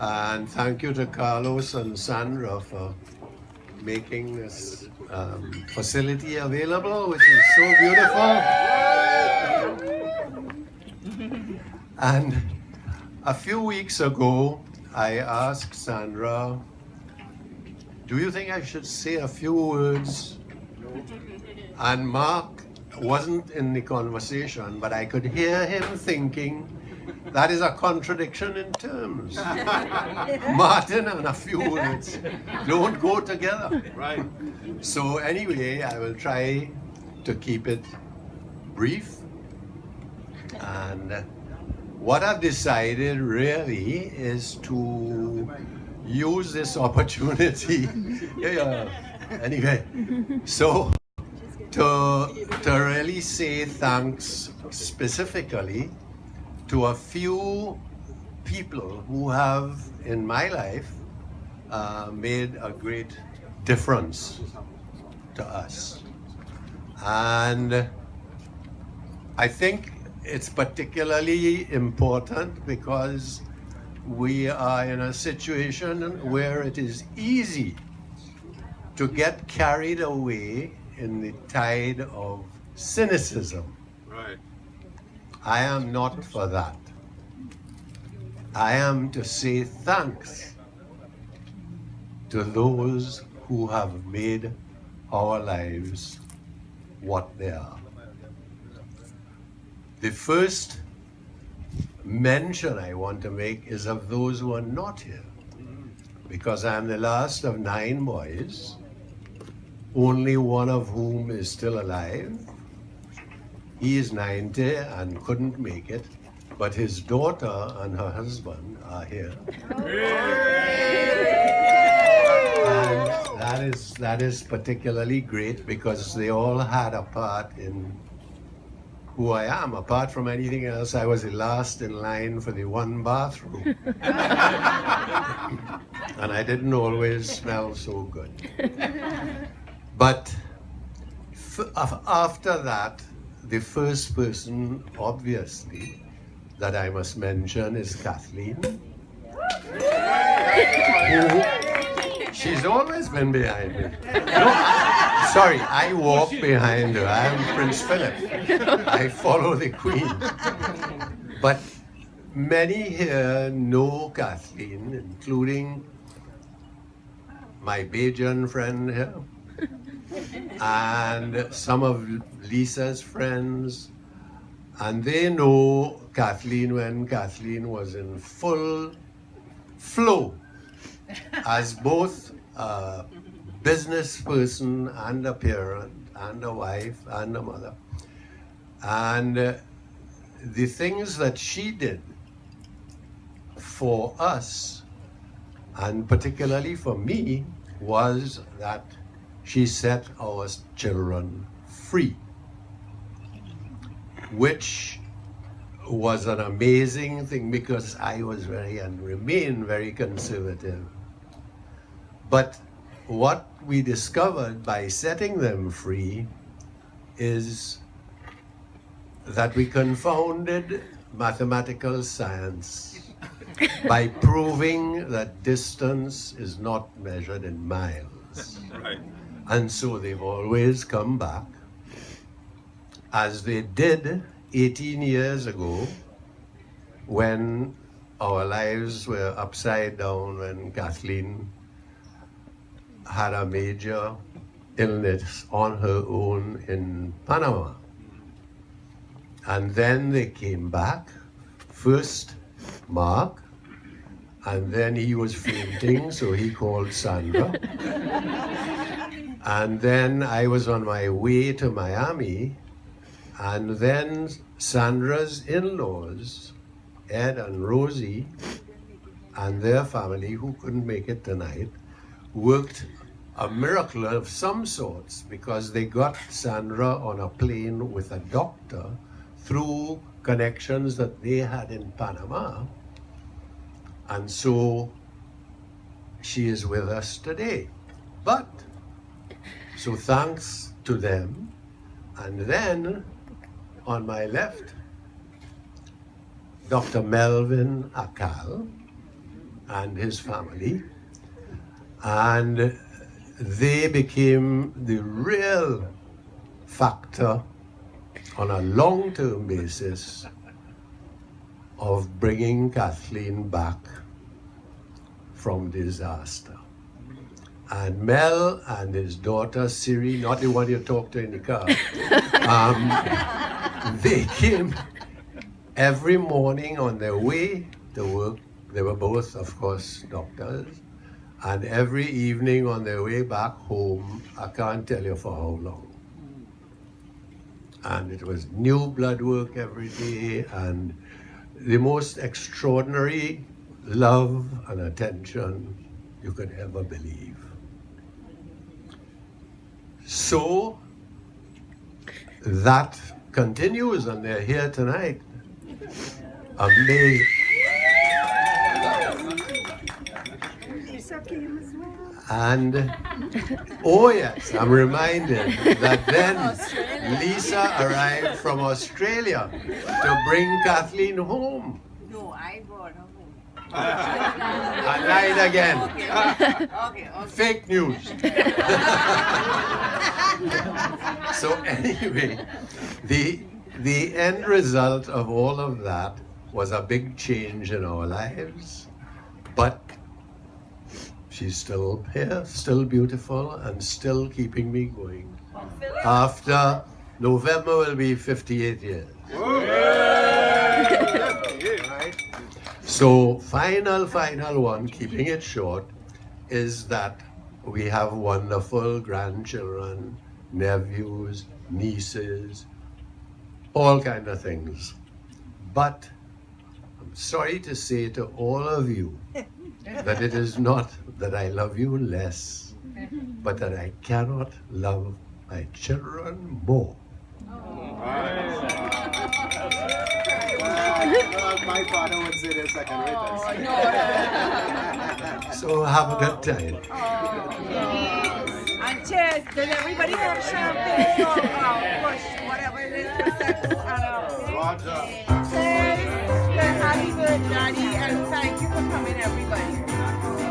And thank you to Carlos and Sandra for making this facility available, which is so beautiful. And a few weeks ago, I asked Sandra, do you think I should say a few words? And Mark wasn't in the conversation, but I could hear him thinking, that is a contradiction in terms. Martin and a few words don't go together. Right. So anyway, I will try to keep it brief. And what I've decided really is to use this opportunity. Anyway, so to really say thanks specifically to a few people who have, in my life, made a great difference to us. And I think it's particularly important because we are in a situation where it is easy to get carried away in the tide of cynicism. Right. I am not for that. I am to say thanks to those who have made our lives what they are. The first mention I want to make is of those who are not here, because I'm the last of 9 boys, only one of whom is still alive. He is 90 and couldn't make it, but his daughter and her husband are here. And that is particularly great because they all had a part in who I am. Apart from anything else, I was the last in line for the one bathroom. And I didn't always smell so good. But after that, the first person, obviously, that I must mention is Kathleen. She's always been behind me. No, sorry, I walk behind her. I am Prince Philip. I follow the Queen. But many here know Kathleen, including my Bajan friend here, and some of Lisa's friends. And they know Kathleen when Kathleen was in full flow as both a business person and a parent and a wife and a mother. And the things that she did for us, and particularly for me, was that she set our children free, which was an amazing thing because I was very and remain very conservative. But what we discovered by setting them free is that we confounded mathematical science by proving that distance is not measured in miles. Right. And so they've always come back, as they did 18 years ago when our lives were upside down, when Kathleen had a major illness on her own in Panama. And then they came back, first Mark, and then he was fainting, so he called Sandra. And then I was on my way to Miami, and then Sandra's in-laws, Ed and Rosie, and their family, who couldn't make it tonight, worked a miracle of some sorts because they got Sandra on a plane with a doctor through connections that they had in Panama. And so she is with us today. But, so thanks to them. And then on my left, Dr. Melvin Akal, and his family, and they became the real factor on a long-term basis of bringing Kathleen back from disaster. And Mel and his daughter Siri, not the one you talked to in the car, they came every morning on their way to work. They were both, of course, doctors. And every evening on their way back home, I can't tell you for how long. And it was new blood work every day and the most extraordinary love and attention you could ever believe. So that continues, and they're here tonight. Amazing. And, oh yes, I'm reminded that then Lisa arrived from Australia to bring Kathleen home. No, I brought her home. And lied again. Okay. Fake news. So anyway, the end result of all of that was a big change in our lives, but she's still here, still beautiful, and still keeping me going. After November will be 58 years. Right? So final one, keeping it short, is that we have wonderful grandchildren, nephews, nieces, all kind of things. But I'm sorry to say to all of you that it is not that I love you less, but that I cannot love my children more. My father would say this, I can read this. So have a good time. And cheers. Does everybody have champagne or whatever it is? Roger.